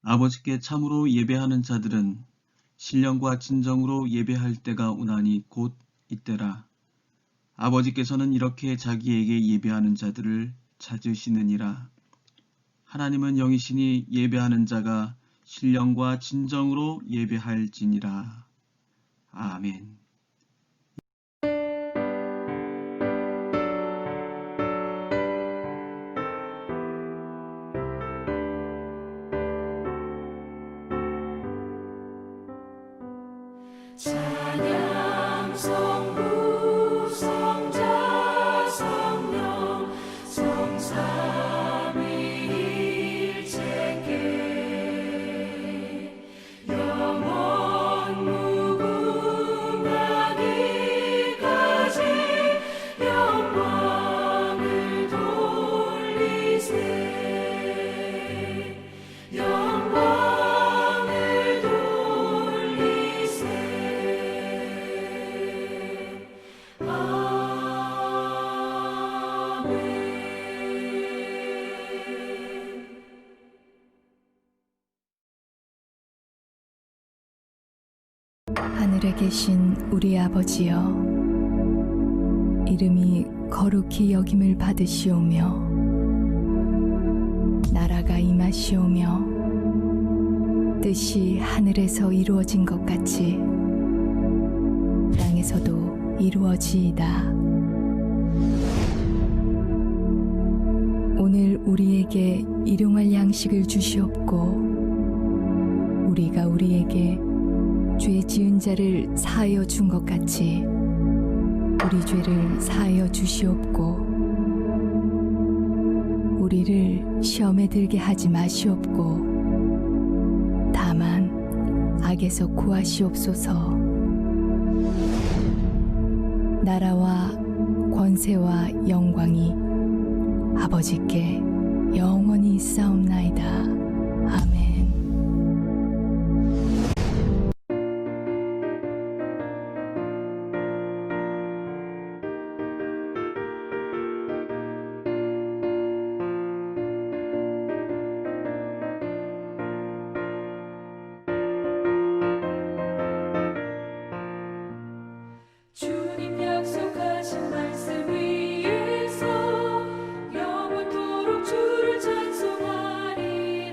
아버지께 참으로 예배하는 자들은 신령과 진정으로 예배할 때가 오나니 곧 이때라. 아버지께서는 이렇게 자기에게 예배하는 자들을 찾으시느니라. 하나님은 영이시니 예배하는 자가 신령과 진정으로 예배할지니라. 아멘. 찬양 성부 성자 성령 성삼위일체께 영원 무궁하기까지 영광을 돌리세 영광을 돌리세 하늘에 계신 우리 아버지여, 이름이 거룩히 여김을 받으시오며 나라가 임하시오며 뜻이 하늘에서 이루어진 것 같이 땅에서도 이루어지이다. 오늘 우리에게 일용할 양식을 주시옵고 우리가 우리에게 죄 지은 자를 사하여 준 것 같이 우리 죄를 사하여 주시옵고 우리를 시험에 들게 하지 마시옵고 다만 악에서 구하시옵소서. 나라와 권세와 영광이 아버지께 영원히 있사옵나이다. 아멘. 주님 약속하신 말씀 위에서 영원토록 주를 찬송하리라.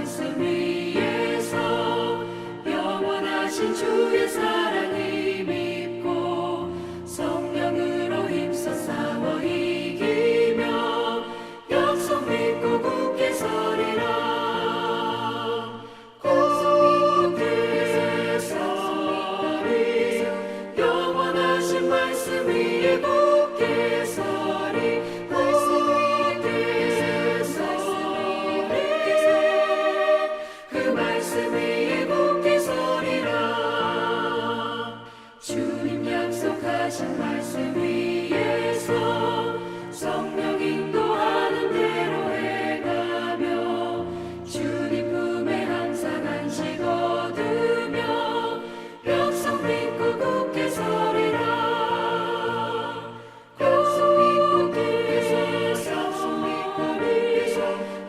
말씀 위에서 영원하신 주의 사랑이 믿고 성령으로 힘써 싸워 이기며 약속 믿고 굳게 서리라. 굳게 서리 영원하신 말씀 위에 굳게 서리. 굳게 서리 그 말씀 위에 굳게 서리라. 주님 약속하신 말씀 위에서 성령 인도하는 대로 행하며 주님 품에 항상 안식 얻으며 약속 믿고 굳게 서리라. 약속 믿고 굳게 서리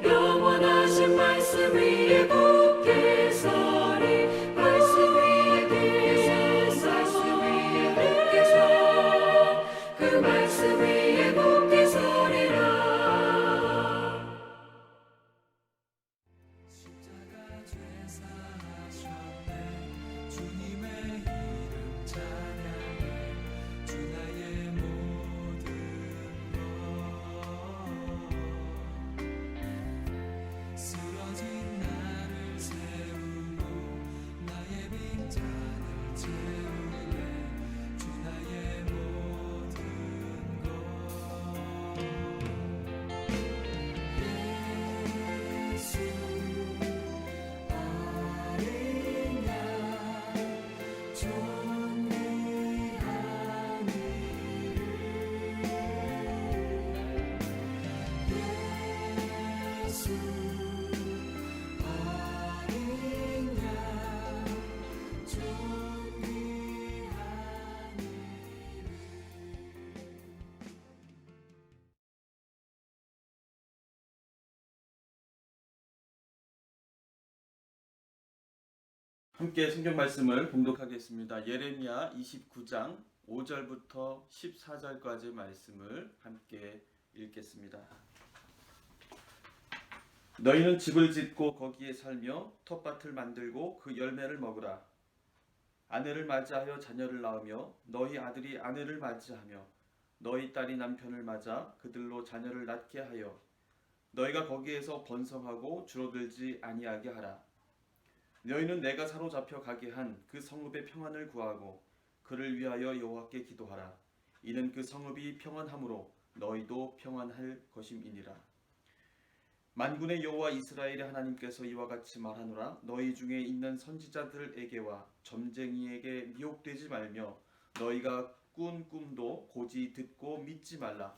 영원하신 말씀 위에 굳게 서리. 말씀 위에 굳게 서 그 말씀 위에 굳게 서리라. 십자가 죄사하셨네. 주님의 이름 찬양해. 주 나의 모든 것. 쓰러진 나를 세우고 나의 빈잔을 채우네. 주 나의 모든 것. 예수 어린 양 존귀한 이름. 예수 어린 양 존귀한 함께 성경 말씀을 봉독하겠습니다. 예레미야 29장 5절부터 14절까지 말씀을 함께 읽겠습니다. 너희는 집을 짓고 거기에 살며 텃밭을 만들고 그 열매를 먹으라. 아내를 맞이하여 자녀를 낳으며 너희 아들이 아내를 맞이하며 너희 딸이 남편을 맞아 그들로 자녀를 낳게 하여 너희가 거기에서 번성하고 줄어들지 아니하게 하라. 너희는 내가 사로잡혀 가게 한 그 성읍의 평안을 구하고 그를 위하여 여호와께 기도하라. 이는 그 성읍이 평안함으로 너희도 평안할 것임이니라. 만군의 여호와 이스라엘의 하나님께서 이와 같이 말하노라. 너희 중에 있는 선지자들에게와 점쟁이에게 미혹되지 말며 너희가 꾼 꿈도 고지 듣고 믿지 말라.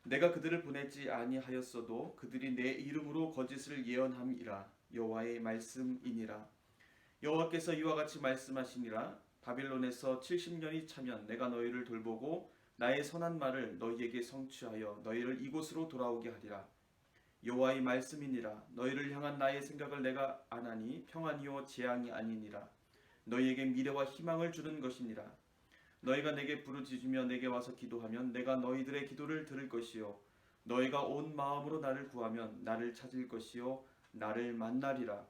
내가 그들을 보내지 아니하였어도 그들이 내 이름으로 거짓을 예언함이라. 여호와의 말씀이니라. 여호와께서 이와 같이 말씀하시니라. 바빌론에서 70년이 차면 내가 너희를 돌보고 나의 선한 말을 너희에게 성취하여 너희를 이곳으로 돌아오게 하리라. 여호와의 말씀이니라. 너희를 향한 나의 생각을 내가 아나니 평안이요 재앙이 아니니라. 너희에게 미래와 희망을 주는 것이니라. 너희가 내게 부르짖으며 내게 와서 기도하면 내가 너희들의 기도를 들을 것이요 너희가 온 마음으로 나를 구하면 나를 찾을 것이요 나를 만나리라.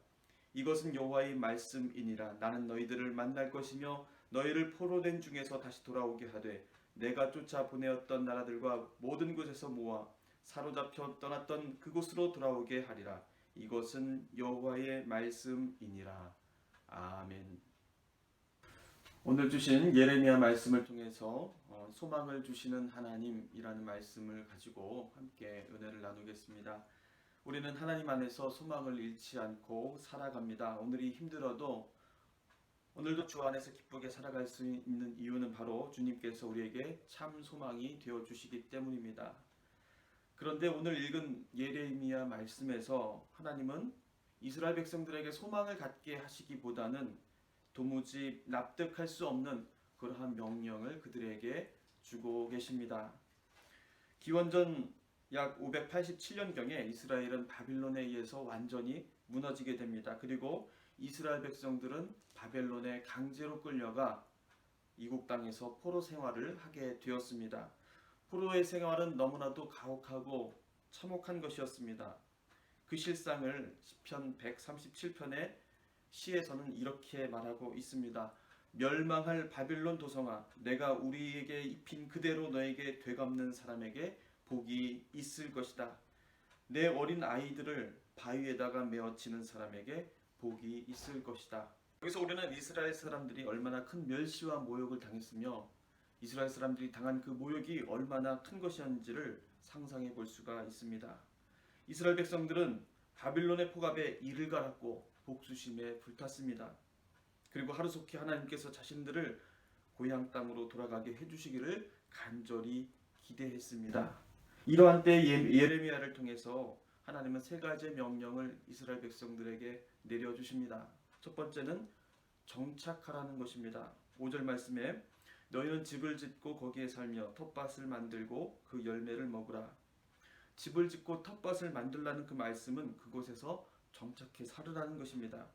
이것은 여호와의 말씀이니라. 나는 너희들을 만날 것이며 너희를 포로된 중에서 다시 돌아오게 하되 내가 쫓아 보내었던 나라들과 모든 곳에서 모아 사로잡혀 떠났던 그곳으로 돌아오게 하리라. 이것은 여호와의 말씀이니라. 아멘. 오늘 주신 예레미야 말씀을 통해서 소망을 주시는 하나님이라는 말씀을 가지고 함께 은혜를 나누겠습니다. 우리는 하나님 안에서 소망을 잃지 않고 살아갑니다. 오늘이 힘들어도 오늘도 주 안에서 기쁘게 살아갈 수 있는 이유는 바로 주님께서 우리에게 참 소망이 되어주시기 때문입니다. 그런데 오늘 읽은 예레미야 말씀에서 하나님은 이스라엘 백성들에게 소망을 갖게 하시기보다는 도무지 납득할 수 없는 그러한 명령을 그들에게 주고 계십니다. 기원전 약 587년경에 이스라엘은 바빌론에 의해서 완전히 무너지게 됩니다. 그리고 이스라엘 백성들은 바벨론에 강제로 끌려가 이국 땅에서 포로 생활을 하게 되었습니다. 포로의 생활은 너무나도 가혹하고 참혹한 것이었습니다. 그 실상을 시편 137편의 시에서는 이렇게 말하고 있습니다. 멸망할 바빌론 도성아, 내가 우리에게 입힌 그대로 너에게 되갚는 사람에게 복이 있을 것이다. 내 어린 아이들을 바위에다가 메어치는 사람에게 복이 있을 것이다. 여기서 우리는 이스라엘 사람들이 얼마나 큰 멸시와 모욕을 당했으며 이스라엘 사람들이 당한 그 모욕이 얼마나 큰 것이었는지를 상상해 볼 수가 있습니다. 이스라엘 백성들은 바빌론의 포갑에 이를 갈았고 복수심에 불탔습니다. 그리고 하루속히 하나님께서 자신들을 고향 땅으로 돌아가게 해주시기를 간절히 기대했습니다. 이러한 때 예레미야를 통해서 하나님은 세 가지의 명령을 이스라엘 백성들에게 내려주십니다. 첫 번째는 정착하라는 것입니다. 5절 말씀에 너희는 집을 짓고 거기에 살며 텃밭을 만들고 그 열매를 먹으라. 집을 짓고 텃밭을 만들라는 그 말씀은 그곳에서 정착해 살으라는 것입니다.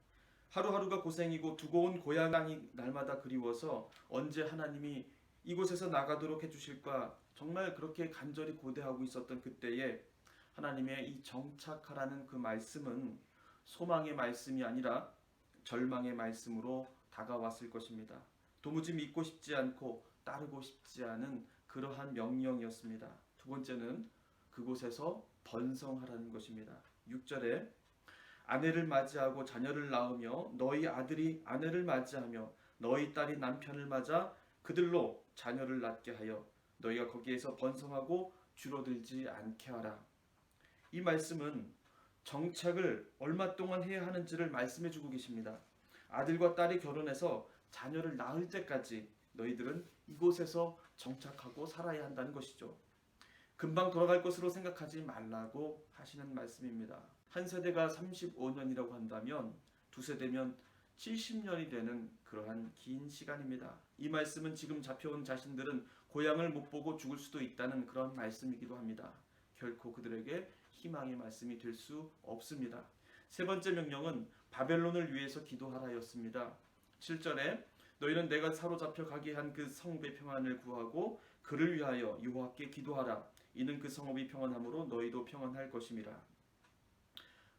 하루하루가 고생이고 두고 온 고향이 날마다 그리워서 언제 하나님이 이곳에서 나가도록 해주실까 정말 그렇게 간절히 고대하고 있었던 그때에 하나님의 이 정착하라는 그 말씀은 소망의 말씀이 아니라 절망의 말씀으로 다가왔을 것입니다. 도무지 믿고 싶지 않고 따르고 싶지 않은 그러한 명령이었습니다. 두 번째는 그곳에서 번성하라는 것입니다. 6절에 아내를 맞이하고 자녀를 낳으며 너희 아들이 아내를 맞이하며 너희 딸이 남편을 맞아 그들로 자녀를 낳게 하여 너희가 거기에서 번성하고 줄어들지 않게 하라. 이 말씀은 정착을 얼마 동안 해야 하는지를 말씀해 주고 계십니다. 아들과 딸이 결혼해서 자녀를 낳을 때까지 너희들은 이곳에서 정착하고 살아야 한다는 것이죠. 금방 돌아갈 것으로 생각하지 말라고 하시는 말씀입니다. 한 세대가 35년이라고 한다면 두 세대면 70년이 되는 그러한 긴 시간입니다. 이 말씀은 지금 잡혀온 자신들은 고향을 못 보고 죽을 수도 있다는 그런 말씀이기도 합니다. 결코 그들에게 희망의 말씀이 될 수 없습니다. 세 번째 명령은 바벨론을 위해서 기도하라였습니다. 7절에 너희는 내가 사로잡혀 가게 한 그 성읍의 평안을 구하고 그를 위하여 여호와께 기도하라. 이는 그 성읍이 평안함으로 너희도 평안할 것임이라.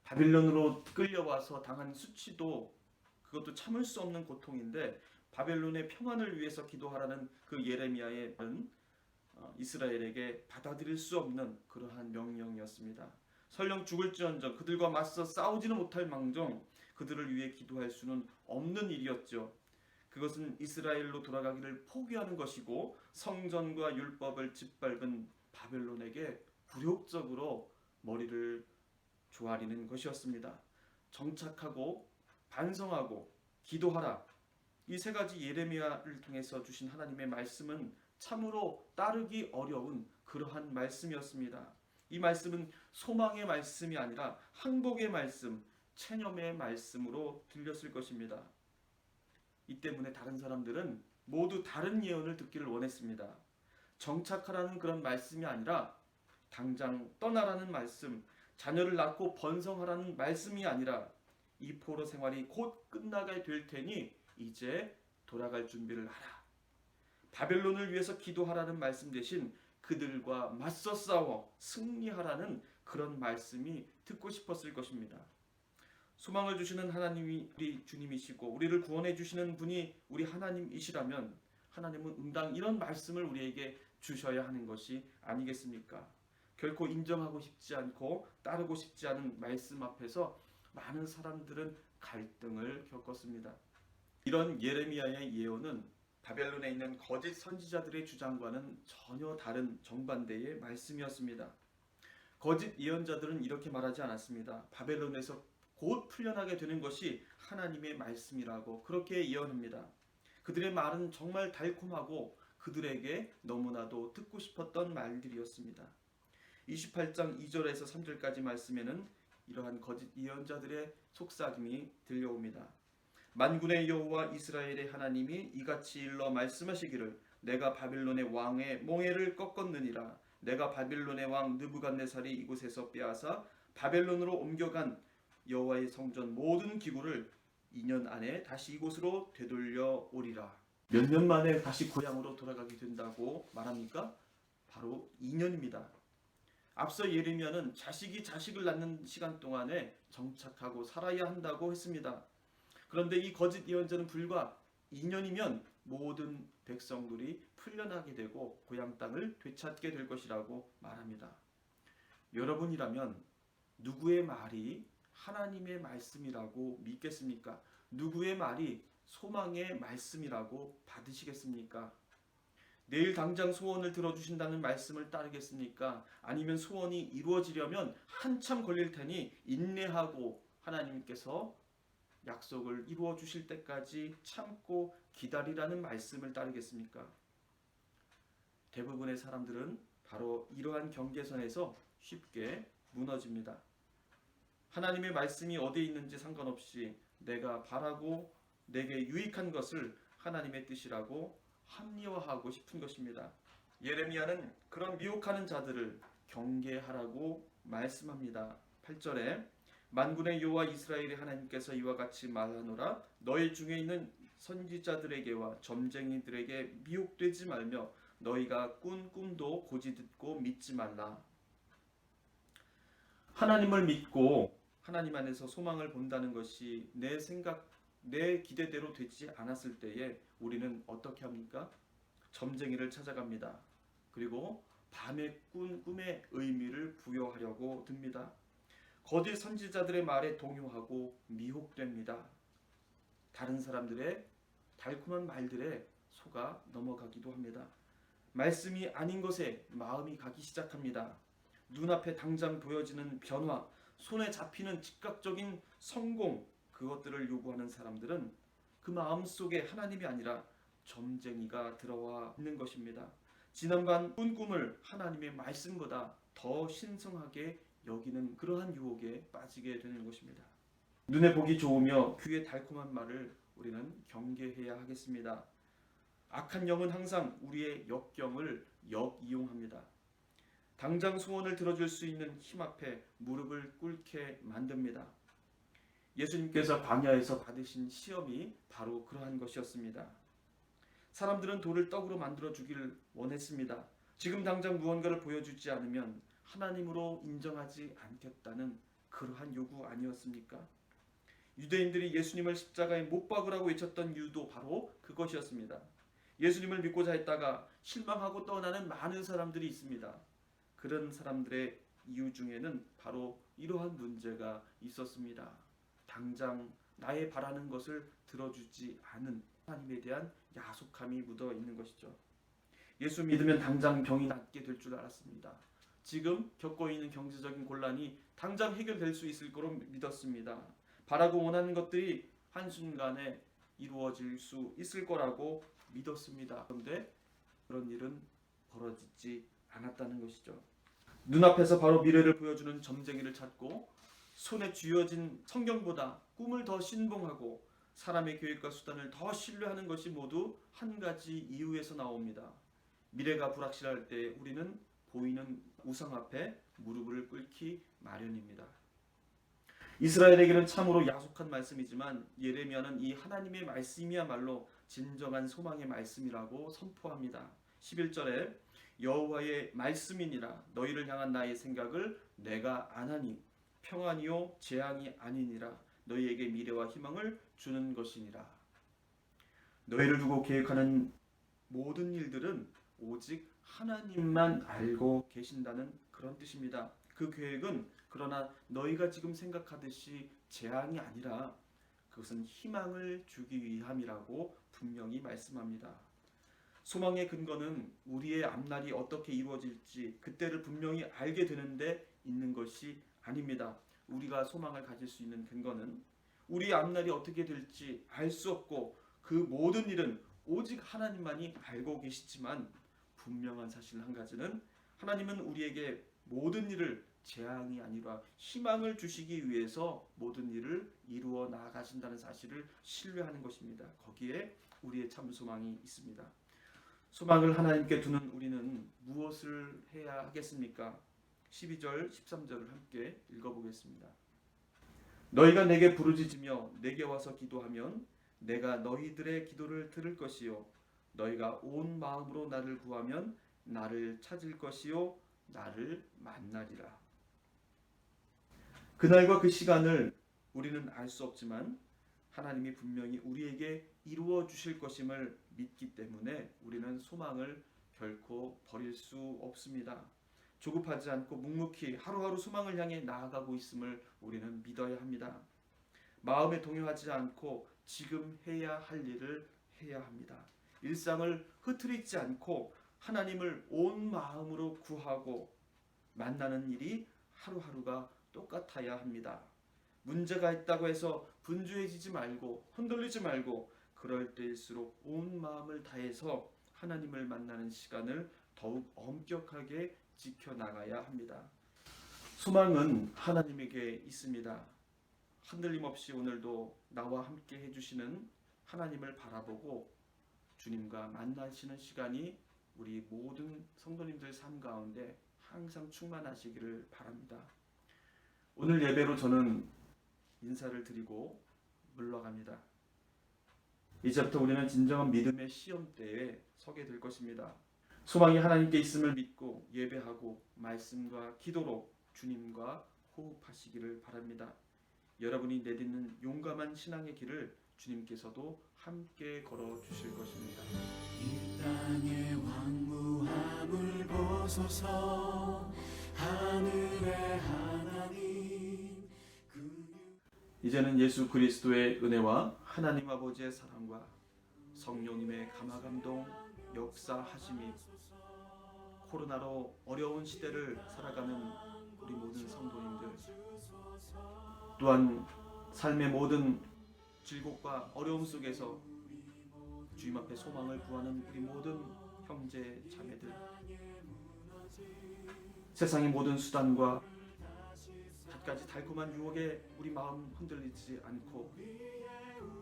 바벨론으로 끌려와서 당한 수치도 그것도 참을 수 없는 고통인데 바벨론의 평안을 위해서 기도하라는 그 예레미야의 이스라엘에게 받아들일 수 없는 그러한 명령이었습니다. 설령 죽을지언정 그들과 맞서 싸우지는 못할 망정 그들을 위해 기도할 수는 없는 일이었죠. 그것은 이스라엘로 돌아가기를 포기하는 것이고 성전과 율법을 짓밟은 바벨론에게 굴욕적으로 머리를 조아리는 것이었습니다. 정착하고 반성하고 기도하라. 이 세 가지 예레미야를 통해서 주신 하나님의 말씀은 참으로 따르기 어려운 그러한 말씀이었습니다. 이 말씀은 소망의 말씀이 아니라 항복의 말씀, 체념의 말씀으로 들렸을 것입니다. 이 때문에 다른 사람들은 모두 다른 예언을 듣기를 원했습니다. 정착하라는 그런 말씀이 아니라 당장 떠나라는 말씀, 자녀를 낳고 번성하라는 말씀이 아니라 이 포로 생활이 곧 끝나게 될 테니 이제 돌아갈 준비를 하라. 바벨론을 위해서 기도하라는 말씀 대신 그들과 맞서 싸워 승리하라는 그런 말씀이 듣고 싶었을 것입니다. 소망을 주시는 하나님이 우리 주님이시고 우리를 구원해 주시는 분이 우리 하나님이시라면 하나님은 응당 이런 말씀을 우리에게 주셔야 하는 것이 아니겠습니까? 결코 인정하고 싶지 않고 따르고 싶지 않은 말씀 앞에서 많은 사람들은 갈등을 겪었습니다. 이런 예레미야의 예언은 바벨론에 있는 거짓 선지자들의 주장과는 전혀 다른 정반대의 말씀이었습니다. 거짓 예언자들은 이렇게 말하지 않았습니다. 바벨론에서 곧 풀려나게 되는 것이 하나님의 말씀이라고 그렇게 예언합니다. 그들의 말은 정말 달콤하고 그들에게 너무나도 듣고 싶었던 말들이었습니다. 28장 2절에서 3절까지 말씀에는 이러한 거짓 예언자들의 속삭임이 들려옵니다. 만군의 여호와 이스라엘의 하나님이 이같이 일러 말씀하시기를 내가 바빌론의 왕의 몽해를 꺾었느니라. 내가 바빌론의 왕 느부갓네살이 이곳에서 빼앗아 바벨론으로 옮겨간 여호와의 성전 모든 기구를 2년 안에 다시 이곳으로 되돌려 오리라. 몇 년 만에 다시 고향으로 돌아가게 된다고 말합니까? 바로 2년입니다. 앞서 예레미야는 자식이 자식을 낳는 시간 동안에 정착하고 살아야 한다고 했습니다. 그런데 이 거짓 예언자는 불과 2년이면 모든 백성들이 풀려나게 되고 고향 땅을 되찾게 될 것이라고 말합니다. 여러분이라면 누구의 말이 하나님의 말씀이라고 믿겠습니까? 누구의 말이 소망의 말씀이라고 받으시겠습니까? 내일 당장 소원을 들어주신다는 말씀을 따르겠습니까? 아니면 소원이 이루어지려면 한참 걸릴 테니 인내하고 하나님께서 약속을 이루어 주실 때까지 참고 기다리라는 말씀을 따르겠습니까? 대부분의 사람들은 바로 이러한 경계선에서 쉽게 무너집니다. 하나님의 말씀이 어디에 있는지 상관없이 내가 바라고 내게 유익한 것을 하나님의 뜻이라고 합리화하고 싶은 것입니다. 예레미야는 그런 미혹하는 자들을 경계하라고 말씀합니다. 8절에 만군의 여호와 이스라엘의 하나님께서 이와 같이 말하노라 너희 중에 있는 선지자들에게와 점쟁이들에게 미혹되지 말며 너희가 꾼 꿈도 고지 듣고 믿지 말라. 하나님을 믿고 하나님 안에서 소망을 본다는 것이 내 생각, 내 기대대로 되지 않았을 때에 우리는 어떻게 합니까? 점쟁이를 찾아갑니다. 그리고 밤에 꾼 꿈의 의미를 부여하려고 듭니다. 거짓 선지자들의 말에 동요하고 미혹됩니다. 다른 사람들의 달콤한 말들에 속아 넘어가기도 합니다. 말씀이 아닌 것에 마음이 가기 시작합니다. 눈앞에 당장 보여지는 변화, 손에 잡히는 즉각적인 성공, 그것들을 요구하는 사람들은 그 마음속에 하나님이 아니라 점쟁이가 들어와 있는 것입니다. 지난번 꾼 꿈을 하나님의 말씀보다 더 신성하게 여기는 그러한 유혹에 빠지게 되는 것입니다. 눈에 보기 좋으며 귀에 달콤한 말을 우리는 경계해야 하겠습니다. 악한 영은 항상 우리의 역경을 역이용합니다. 당장 소원을 들어줄 수 있는 힘 앞에 무릎을 꿇게 만듭니다. 예수님께서 광야에서 받으신 시험이 바로 그러한 것이었습니다. 사람들은 돌을 떡으로 만들어 주기를 원했습니다. 지금 당장 무언가를 보여주지 않으면 하나님으로 인정하지 않겠다는 그러한 요구 아니었습니까? 유대인들이 예수님을 십자가에 못 박으라고 외쳤던 이유도 바로 그것이었습니다. 예수님을 믿고자 했다가 실망하고 떠나는 많은 사람들이 있습니다. 그런 사람들의 이유 중에는 바로 이러한 문제가 있었습니다. 당장 나의 바라는 것을 들어주지 않은 하나님에 대한 야속함이 묻어 있는 것이죠. 예수 믿으면 당장 병이 낫게 될 줄 알았습니다. 지금 겪고 있는 경제적인 곤란이 당장 해결될 수 있을 거로 믿었습니다. 바라고 원하는 것들이 한순간에 이루어질 수 있을 거라고 믿었습니다. 그런데 그런 일은 벌어지지 않았다는 것이죠. 눈앞에서 바로 미래를 보여주는 점쟁이를 찾고 손에 쥐어진 성경보다 꿈을 더 신봉하고 사람의 계획과 수단을 더 신뢰하는 것이 모두 한 가지 이유에서 나옵니다. 미래가 불확실할 때 우리는 보이는 우상 앞에 무릎을 꿇기 마련입니다. 이스라엘에게는 참으로 야속한 말씀이지만 예레미야는 이 하나님의 말씀이야말로 진정한 소망의 말씀이라고 선포합니다. 11절에 여호와의 말씀이니라 너희를 향한 나의 생각을 내가 아나니 평안이요 재앙이 아니니라 너희에게 미래와 희망을 주는 것이니라. 너희를 두고 계획하는 모든 일들은 오직 하나님만 알고 계신다는 그런 뜻입니다. 그 계획은 그러나 너희가 지금 생각하듯이 재앙이 아니라 그것은 희망을 주기 위함이라고 분명히 말씀합니다. 소망의 근거는 우리의 앞날이 어떻게 이루어질지 그때를 분명히 알게 되는데 있는 것이 아닙니다. 우리가 소망을 가질 수 있는 근거는 우리의 앞날이 어떻게 될지 알 수 없고 그 모든 일은 오직 하나님만이 알고 계시지만 분명한 사실 한 가지는 하나님은 우리에게 모든 일을 재앙이 아니라 희망을 주시기 위해서 모든 일을 이루어 나가신다는 사실을 신뢰하는 것입니다. 거기에 우리의 참 소망이 있습니다. 소망을 하나님께 두는 우리는 무엇을 해야 하겠습니까? 12절, 13절을 함께 읽어보겠습니다. 너희가 내게 부르짖으며 내게 와서 기도하면 내가 너희들의 기도를 들을 것이요 너희가 온 마음으로 나를 구하면 나를 찾을 것이요 나를 만나리라. 그날과 그 시간을 우리는 알 수 없지만 하나님이 분명히 우리에게 이루어 주실 것임을 믿기 때문에 우리는 소망을 결코 버릴 수 없습니다. 조급하지 않고 묵묵히 하루하루 소망을 향해 나아가고 있음을 우리는 믿어야 합니다. 마음에 동요하지 않고 지금 해야 할 일을 해야 합니다. 일상을 흐트리지 않고 하나님을 온 마음으로 구하고 만나는 일이 하루하루가 똑같아야 합니다. 문제가 있다고 해서 분주해지지 말고 흔들리지 말고 그럴 때일수록 온 마음을 다해서 하나님을 만나는 시간을 더욱 엄격하게 지켜나가야 합니다. 소망은 하나님에게 있습니다. 흔들림 없이 오늘도 나와 함께 해주시는 하나님을 바라보고 주님과 만나시는 시간이 우리 모든 성도님들 삶 가운데 항상 충만하시기를 바랍니다. 오늘 예배로 저는 인사를 드리고 물러갑니다. 이제부터 우리는 진정한 믿음의 시험대에 서게 될 것입니다. 소망이 하나님께 있음을 믿고 예배하고 말씀과 기도로 주님과 호흡하시기를 바랍니다. 여러분이 내딛는 용감한 신앙의 길을 주님께서도 함께 걸어주실 것입니다. 이 땅의 황무함을 보소서 하늘의 하나님 이제는 예수 그리스도의 은혜와 하나님 아버지의 사랑과 성령님의 감화감동 역사하심이 코로나로 어려운 시대를 살아가는 우리 모든 성도님들 또한 삶의 모든 질곡과 어려움 속에서 주님 앞에 소망을 구하는 우리 모든 형제 자매들 세상의 모든 수단과 갖가지 달콤한 유혹에 우리 마음 흔들리지 않고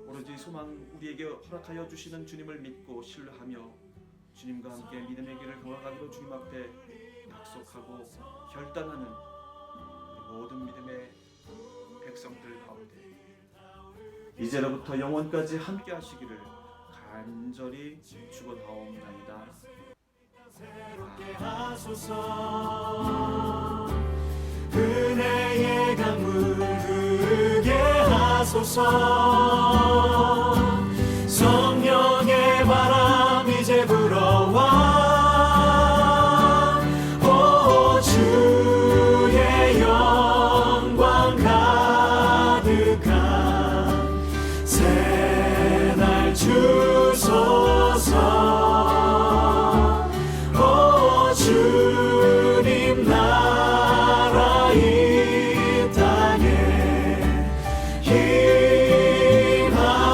오로지 소망 우리에게 허락하여 주시는 주님을 믿고 신뢰하며 주님과 함께 믿음의 길을 걸어가기로 주님 앞에 약속하고 결단하는 우리 모든 믿음의 백성들 가운데 이제로부터 영원까지 함께 하시기를 간절히 축원하옵나이다. 새롭게 하소서 은혜의 강물 흐르게 하소서 성령의 바람 이제 불어와 오 주의 영광 가득한 새날 주소서 오 주님 나라 이 땅에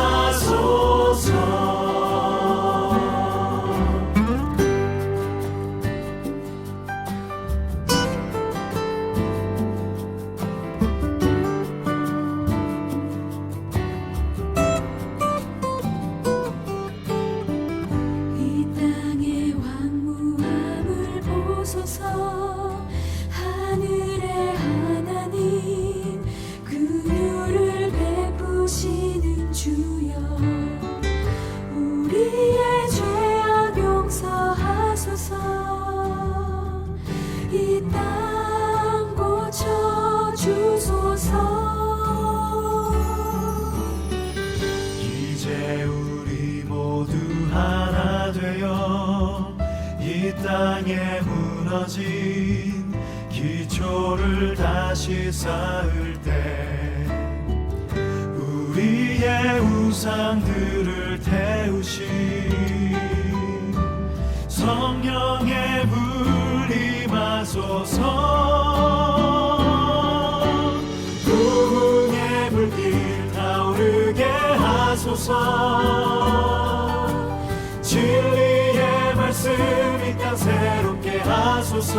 임하소서 이 땅의 황무함을 보소서 하늘의 하나님 긍휼을 베푸시는 주여 우리의 죄악 용서하소서 이 땅 고쳐 주소서 이제 우리 모두 하나 되어 이 땅에 무너진 기초를 다시 쌓을 때 우리의 우상들을 태우신 성령의 불 임하소서 부흥의 불길 타오르게 하소서 진리의 말씀 이 땅 새롭게 하소서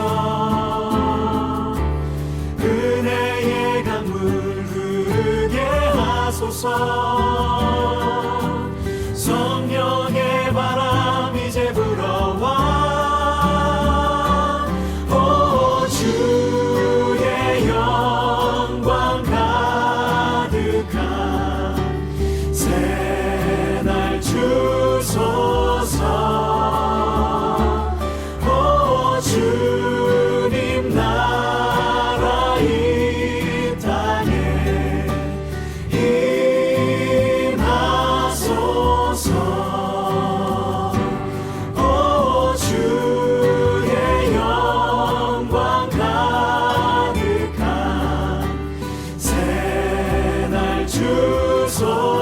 은혜의 강물 흐르게 하소서 성령의 바람 이제 불어와 오 주의 영광 가득한 새날 주소서 오 주님 주소서